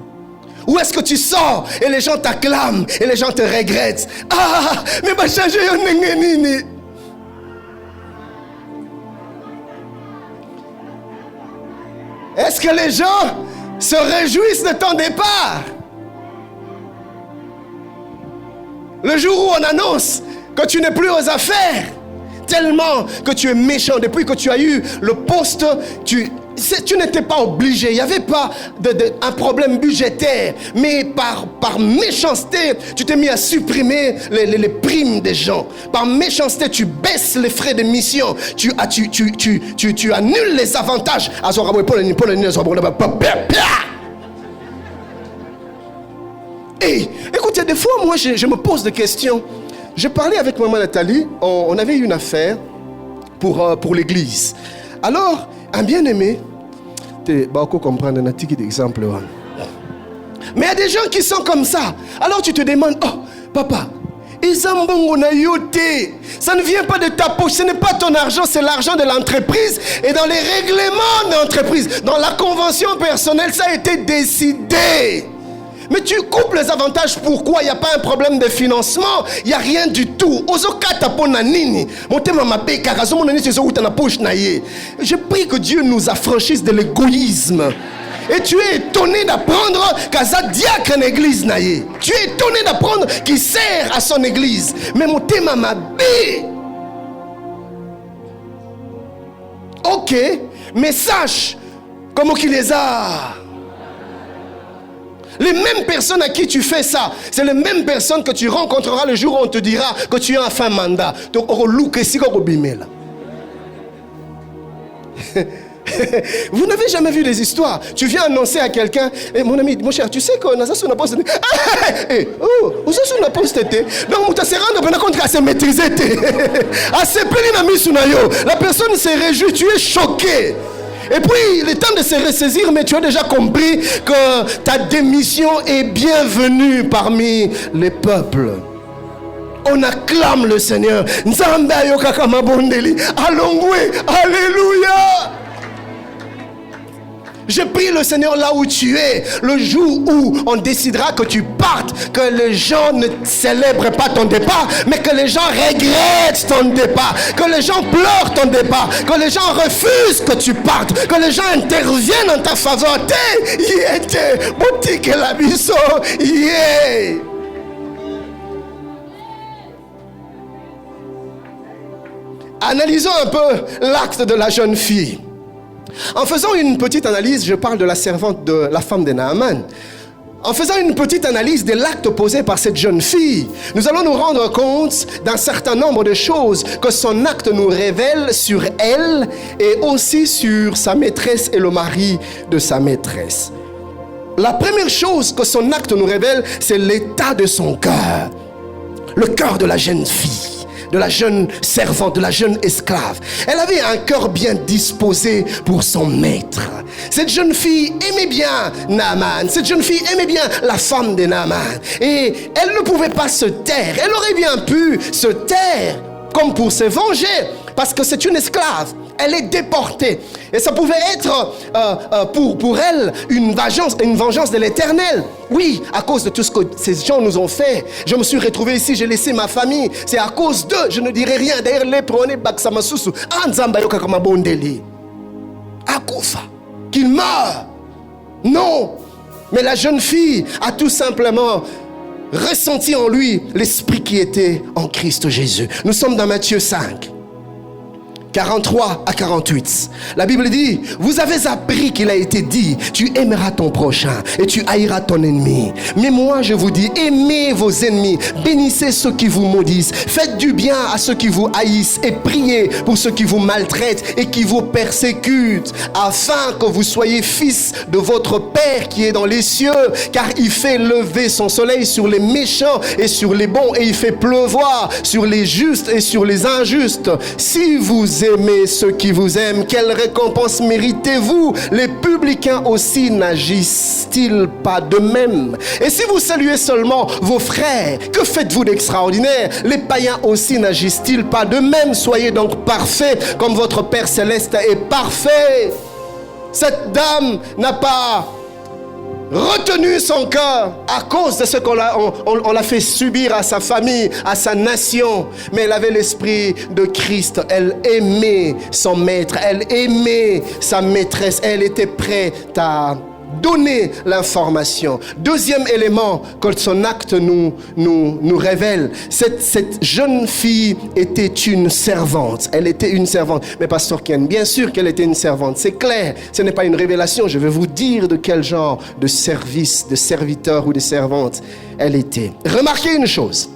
Ou est-ce que tu sors et les gens t'acclament et les gens te regrettent? Ah, mais bah changer yon. Est-ce que les gens se réjouissent de ton départ? Le jour où on annonce que tu n'es plus aux affaires, tellement que tu es méchant, depuis que tu as eu le poste, tu n'étais pas obligé, il n'y avait pas un problème budgétaire, mais par méchanceté, tu t'es mis à supprimer les primes des gens. Par méchanceté, tu baisses les frais de mission, tu annules les avantages. Et écoutez, des fois, moi, je me pose des questions. J'ai parlé avec maman Nathalie, on avait une affaire pour l'église. Alors, un bien-aimé, mais il y a des gens qui sont comme ça. Alors tu te demandes, oh papa, ça ne vient pas de ta poche, ce n'est pas ton argent, c'est l'argent de l'entreprise. Et dans les règlements d'entreprise, dans la convention personnelle, ça a été décidé. Mais tu coupes les avantages, pourquoi? Il n'y a pas un problème de financement, il n'y a rien du tout. Je prie que Dieu nous affranchisse de l'égoïsme. Et tu es étonné d'apprendre qu'Aza diacre en église naïe. Tu es étonné d'apprendre qu'il sert à son église. Mais mon thème m'a bé. Ok, mais sache comment qu'il les a. Les mêmes personnes à qui tu fais ça, c'est les mêmes personnes que tu rencontreras le jour où on te dira que tu as un fin mandat. Donc, vous n'avez jamais vu des histoires. Tu viens annoncer à quelqu'un, mon ami, mon cher, tu sais qu'on a ça sur la poste. Oh, ça sur la poste. Donc, tu se rendre compte qu'elle s'est maîtrisée. La personne s'est réjouie, tu es choqué. Et puis, il est temps de se ressaisir, mais tu as déjà compris que ta démission est bienvenue parmi les peuples. On acclame le Seigneur. Alléluia. Je prie le Seigneur là où tu es, le jour où on décidera que tu partes, que les gens ne célèbrent pas ton départ, mais que les gens regrettent ton départ, que les gens pleurent ton départ, que les gens refusent que tu partes, que les gens interviennent en ta faveur. Analysons un peu l'acte de la jeune fille. En faisant une petite analyse, je parle de la servante de la femme de Naaman. En faisant une petite analyse de l'acte posé par cette jeune fille, nous allons nous rendre compte d'un certain nombre de choses que son acte nous révèle sur elle et aussi sur sa maîtresse et le mari de sa maîtresse. La première chose que son acte nous révèle, c'est l'état de son cœur. Le cœur de la jeune fille, de la jeune servante, de la jeune esclave. Elle avait un cœur bien disposé pour son maître. Cette jeune fille aimait bien Naaman. Cette jeune fille aimait bien la femme de Naaman. Et elle ne pouvait pas se taire. Elle aurait bien pu se taire comme pour se venger, parce que c'est une esclave. Elle est déportée. Et ça pouvait être pour elle une vengeance de l'Éternel. Oui, à cause de tout ce que ces gens nous ont fait. Je me suis retrouvé ici, j'ai laissé ma famille. C'est à cause d'eux, je ne dirai rien. D'ailleurs, les prenez Baksamasusu. Anzamba yoka kama bondeli. Akufa. Qu'il meure. Non. Mais la jeune fille a tout simplement ressenti en lui l'esprit qui était en Christ Jésus. Nous sommes dans Matthieu 5. 43 à 48. La Bible dit, vous avez appris qu'il a été dit, tu aimeras ton prochain et tu haïras ton ennemi. Mais moi je vous dis, aimez vos ennemis, bénissez ceux qui vous maudissent, faites du bien à ceux qui vous haïssent et priez pour ceux qui vous maltraitent et qui vous persécutent, afin que vous soyez fils de votre Père qui est dans les cieux, car il fait lever son soleil sur les méchants et sur les bons, et il fait pleuvoir sur les justes et sur les injustes. Si vous aimez ceux qui vous aiment, quelle récompense méritez-vous? Les publicains aussi n'agissent-ils pas de même? Et si vous saluez seulement vos frères, que faites-vous d'extraordinaire? Les païens aussi n'agissent-ils pas de même? Soyez donc parfaits comme votre Père Céleste est parfait. Cette dame n'a pas retenu son cœur à cause de ce qu'on l'a fait subir à sa famille, à sa nation. Mais elle avait l'esprit de Christ. Elle aimait son maître, elle aimait sa maîtresse. Elle était prête à donner l'information. Deuxième élément que son acte nous révèle, cette jeune fille était une servante. Elle était une servante. Mais pasteur Ken, bien sûr qu'elle était une servante. C'est clair, ce n'est pas une révélation. Je vais vous dire de quel genre de service, de serviteur ou de servante elle était. Remarquez une chose.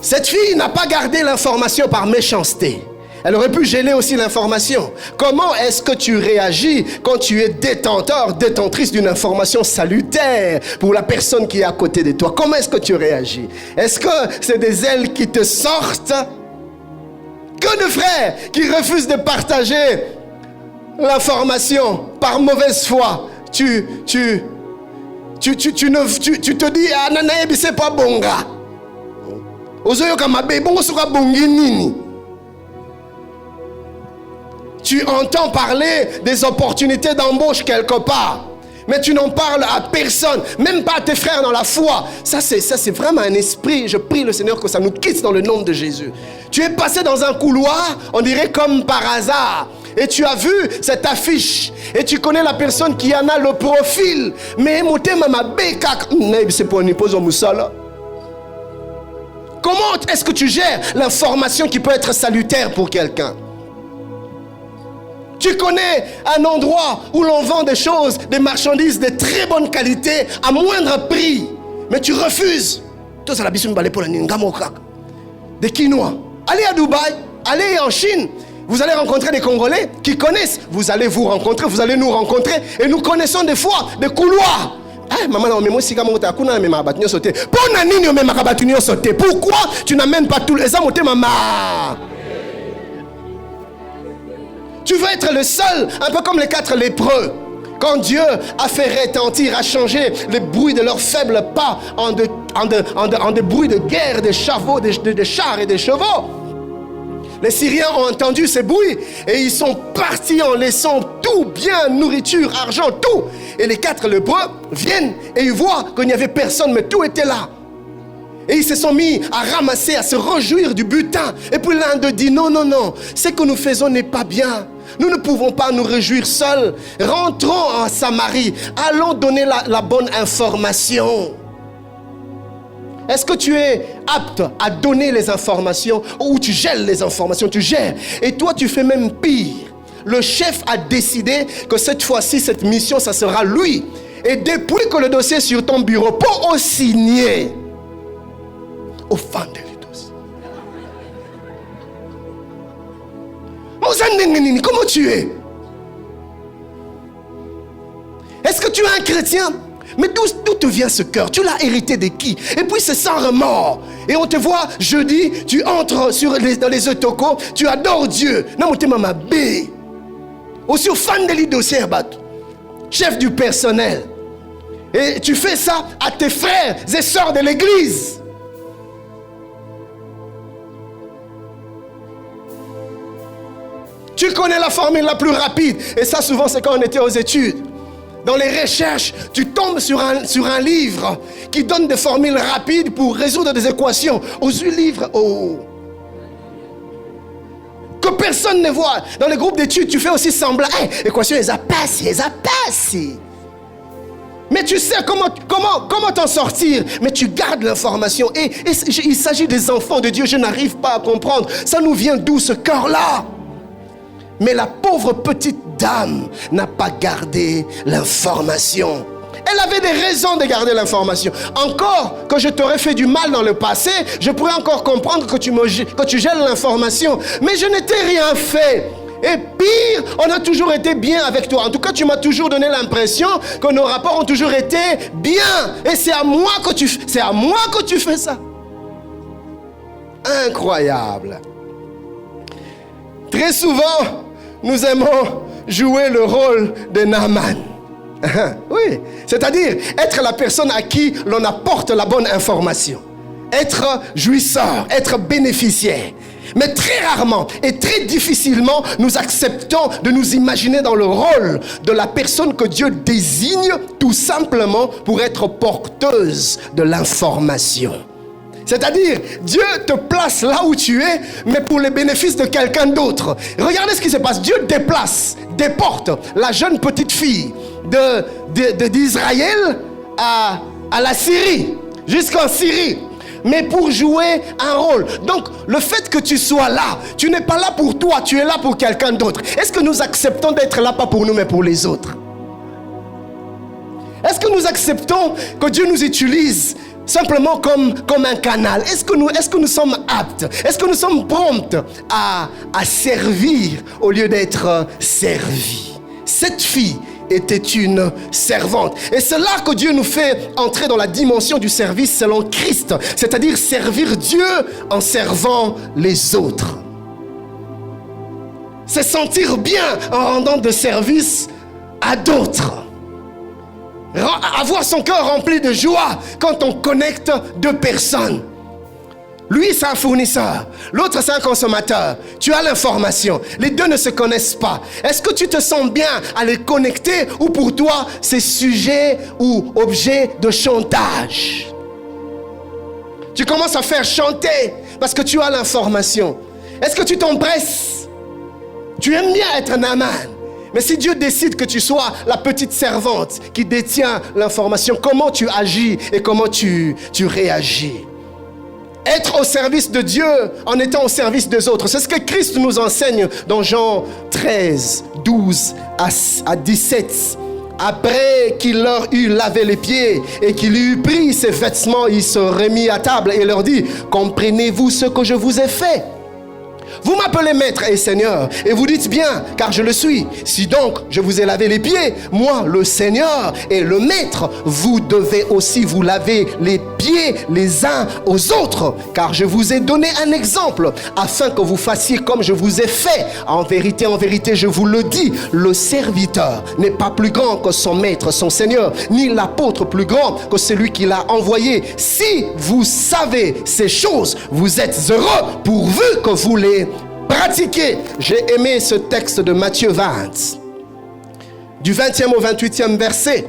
Cette fille n'a pas gardé l'information par méchanceté. Elle aurait pu geler aussi l'information. Comment est-ce que tu réagis quand tu es détenteur, détentrice d'une information salutaire pour la personne qui est à côté de toi? Comment est-ce que tu réagis? Est-ce que c'est des ailes qui te sortent? Que de frères qui refusent de partager l'information par mauvaise foi. Tu te dis, ah nanayebi c'est pas bonga. Ozoyoka mabe bongo soka bongi nini. Tu entends parler des opportunités d'embauche quelque part, mais tu n'en parles à personne, même pas à tes frères dans la foi. Ça c'est vraiment un esprit. Je prie le Seigneur que ça nous quitte dans le nom de Jésus. Tu es passé dans un couloir, on dirait comme par hasard, et tu as vu cette affiche, et tu connais la personne qui en a le profil. Mais c'est pour une pause au moussala. Comment est-ce que tu gères l'information qui peut être salutaire pour quelqu'un? Tu connais un endroit où l'on vend des choses, des marchandises de très bonne qualité à moindre prix, mais tu refuses. Des Quinois. Allez à Dubaï, allez en Chine. Vous allez rencontrer des Congolais qui connaissent. Vous allez vous rencontrer, vous allez nous rencontrer. Et nous connaissons des fois des couloirs. Pourquoi tu n'amènes pas tous les hommes? Tu veux être le seul, un peu comme les 4 lépreux. Quand Dieu a fait retentir, a changé le bruit de leurs faibles pas en des bruits de guerre, des chevaux, des chars et des chevaux. Les Syriens ont entendu ces bruits et ils sont partis en laissant tout, bien, nourriture, argent, tout. Et les 4 lépreux viennent et ils voient qu'il n'y avait personne, mais tout était là. Et ils se sont mis à ramasser, à se réjouir du butin. Et puis l'un d'eux dit, non, ce que nous faisons n'est pas bien. Nous ne pouvons pas nous réjouir seuls. Rentrons en Samarie. Allons donner la bonne information. Est-ce que tu es apte à donner les informations ou tu gèles les informations? Tu gères. Et toi, tu fais même pire. Le chef a décidé que cette fois-ci, cette mission, ça sera lui. Et depuis que le dossier est sur ton bureau, pour signer, au fond de l'idose. Comment tu es? Est-ce que tu es un chrétien? Mais d'où te vient ce cœur? Tu l'as hérité de qui? Et puis c'est sans remords. Et on te voit jeudi, tu entres dans les autocos, tu adores Dieu. Aussi au fan de l'idose, chef du personnel. Et tu fais ça à tes frères et sœurs de l'église. Tu connais la formule la plus rapide. Et ça, souvent, c'est quand on était aux études. Dans les recherches, tu tombes sur un livre qui donne des formules rapides pour résoudre des équations. Aux livres, que personne ne voit. Dans les groupes d'études, tu fais aussi semblant. Équation, elles a passé. Mais tu sais comment t'en sortir. Mais tu gardes l'information. Et il s'agit des enfants de Dieu. Je n'arrive pas à comprendre. Ça nous vient d'où ce cœur-là? Mais la pauvre petite dame n'a pas gardé l'information. Elle avait des raisons de garder l'information. Encore que je t'aurais fait du mal dans le passé, je pourrais encore comprendre que tu gèles l'information. Mais je n'étais rien fait. Et pire, on a toujours été bien avec toi. En tout cas, tu m'as toujours donné l'impression que nos rapports ont toujours été bien. Et c'est à moi que tu fais ça. Incroyable. Très souvent, nous aimons jouer le rôle de Naaman. Oui, c'est-à-dire être la personne à qui l'on apporte la bonne information. Être jouisseur, être bénéficiaire. Mais très rarement et très difficilement, nous acceptons de nous imaginer dans le rôle de la personne que Dieu désigne tout simplement pour être porteuse de l'information. C'est-à-dire, Dieu te place là où tu es, mais pour les bénéfices de quelqu'un d'autre. Regardez ce qui se passe. Dieu déplace, déporte la jeune petite fille d'Israël à la Syrie, jusqu'en Syrie, mais pour jouer un rôle. Donc, le fait que tu sois là, tu n'es pas là pour toi, tu es là pour quelqu'un d'autre. Est-ce que nous acceptons d'être là, pas pour nous, mais pour les autres? Est-ce que nous acceptons que Dieu nous utilise simplement comme un canal? Est-ce que nous sommes aptes? Est-ce que nous sommes promptes à servir au lieu d'être servis? Cette fille était une servante. Et c'est là que Dieu nous fait entrer dans la dimension du service selon Christ, c'est-à-dire servir Dieu en servant les autres. C'est sentir bien en rendant de service à d'autres. Avoir son cœur rempli de joie quand on connecte deux personnes. Lui, c'est un fournisseur. L'autre, c'est un consommateur. Tu as l'information. Les deux ne se connaissent pas. Est-ce que tu te sens bien à les connecter ou pour toi, c'est sujet ou objet de chantage? Tu commences à faire chanter parce que tu as l'information. Est-ce que tu t'empresses? Tu aimes bien être Naaman. Mais si Dieu décide que tu sois la petite servante qui détient l'information, comment tu agis et comment tu réagis? Être au service de Dieu en étant au service des autres. C'est ce que Christ nous enseigne dans Jean 13, 12 à 17. Après qu'il leur eut lavé les pieds et qu'il eut pris ses vêtements, il se remit à table et leur dit: comprenez-vous ce que je vous ai fait? Vous m'appelez maître et seigneur, et vous dites bien, car je le suis. Si donc je vous ai lavé les pieds, moi le Seigneur et le maître, vous devez aussi vous laver les pieds les uns aux autres, car je vous ai donné un exemple, afin que vous fassiez comme je vous ai fait. En vérité, je vous le dis, le serviteur n'est pas plus grand que son maître, son Seigneur, ni l'apôtre plus grand que celui qui l'a envoyé. Si vous savez ces choses, vous êtes heureux, pourvu que vous les pratiquez. J'ai aimé ce texte de Matthieu 20, du 20e au 28e verset.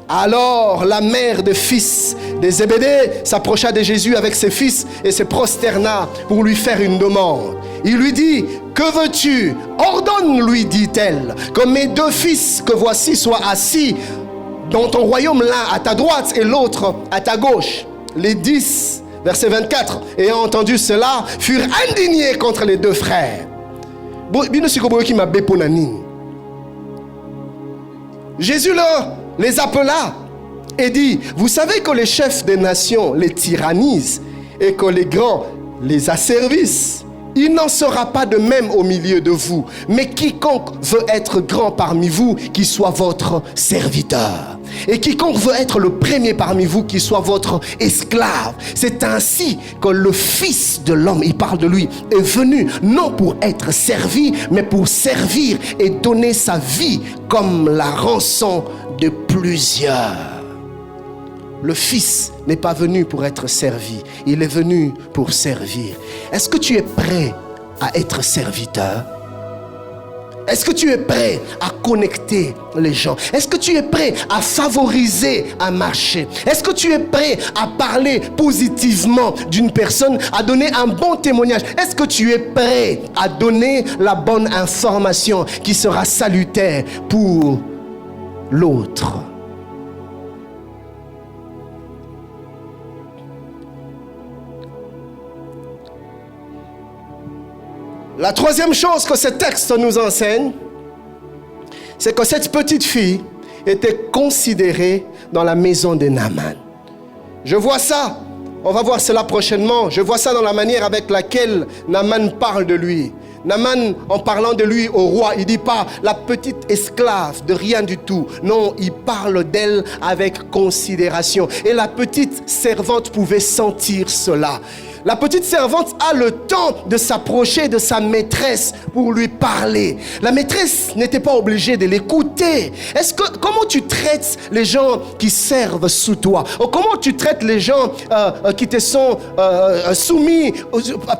Alors la mère des fils des Zébédée s'approcha de Jésus avec ses fils et se prosterna pour lui faire une demande. Il lui dit: que veux-tu? Ordonne, lui dit-elle, que mes deux fils que voici soient assis dans ton royaume, l'un à ta droite et l'autre à ta gauche. Les 10, verset 24, ayant entendu cela, furent indignés contre les deux frères. Jésus les appela et dit: vous savez que les chefs des nations les tyrannisent et que les grands les asservissent. Il n'en sera pas de même au milieu de vous, mais quiconque veut être grand parmi vous, qu'il soit votre serviteur. Et quiconque veut être le premier parmi vous, qu'il soit votre esclave. C'est ainsi que le Fils de l'homme, il parle de lui, est venu, non pour être servi, mais pour servir et donner sa vie comme la rançon de plusieurs. Le Fils n'est pas venu pour être servi, il est venu pour servir. Est-ce que tu es prêt à être serviteur? Est-ce que tu es prêt à connecter les gens? Est-ce que tu es prêt à favoriser un marché? Est-ce que tu es prêt à parler positivement d'une personne, à donner un bon témoignage? Est-ce que tu es prêt à donner la bonne information qui sera salutaire pour l'autre? La troisième chose que ce texte nous enseigne, c'est que cette petite fille était considérée dans la maison de Naaman. Je vois ça, on va voir cela prochainement, je vois ça dans la manière avec laquelle Naaman parle de lui. Naaman, en parlant de lui au roi, il ne dit pas la petite esclave de rien du tout. Non, il parle d'elle avec considération. Et la petite servante pouvait sentir cela. La petite servante a le temps de s'approcher de sa maîtresse pour lui parler. La maîtresse n'était pas obligée de l'écouter. Comment tu traites les gens qui servent sous toi? Comment tu traites les gens qui te sont soumis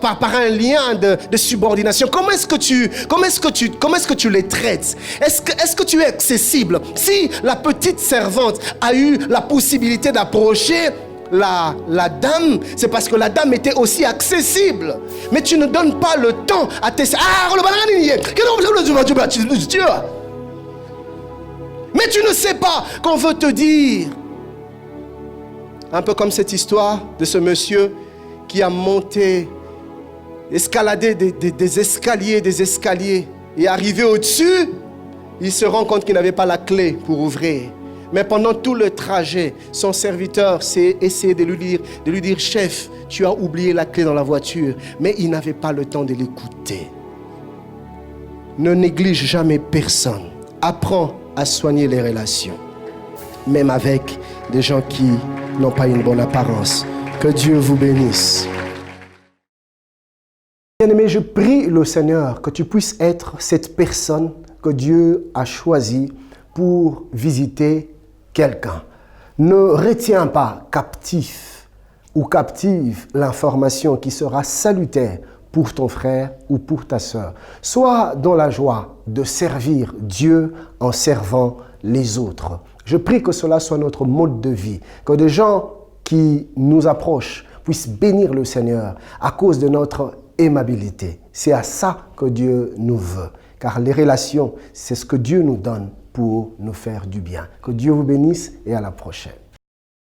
par un lien de subordination? Comment est-ce que tu les traites? Est-ce que tu es accessible? Si la petite servante a eu la possibilité d'approcher la dame, c'est parce que la dame était aussi accessible. Mais tu ne donnes pas le temps à tes... Mais Mais tu ne sais pas qu'on veut te dire. Un peu comme cette histoire de ce monsieur qui a monté, escaladé des escaliers, et arrivé au-dessus, il se rend compte qu'il n'avait pas la clé pour ouvrir. Mais pendant tout le trajet, son serviteur s'est essayé de lui dire, chef, tu as oublié la clé dans la voiture. Mais il n'avait pas le temps de l'écouter. Ne néglige jamais personne. Apprends à soigner les relations, même avec des gens qui n'ont pas une bonne apparence. Que Dieu vous bénisse. Bien-aimé, je prie le Seigneur que tu puisses être cette personne que Dieu a choisie pour visiter quelqu'un. Ne retiens pas captif ou captive l'information qui sera salutaire pour ton frère ou pour ta sœur. Sois dans la joie de servir Dieu en servant les autres. Je prie que cela soit notre mode de vie, que des gens qui nous approchent puissent bénir le Seigneur à cause de notre aimabilité. C'est à ça que Dieu nous veut, car les relations, c'est ce que Dieu nous donne pour nous faire du bien. Que Dieu vous bénisse et à la prochaine.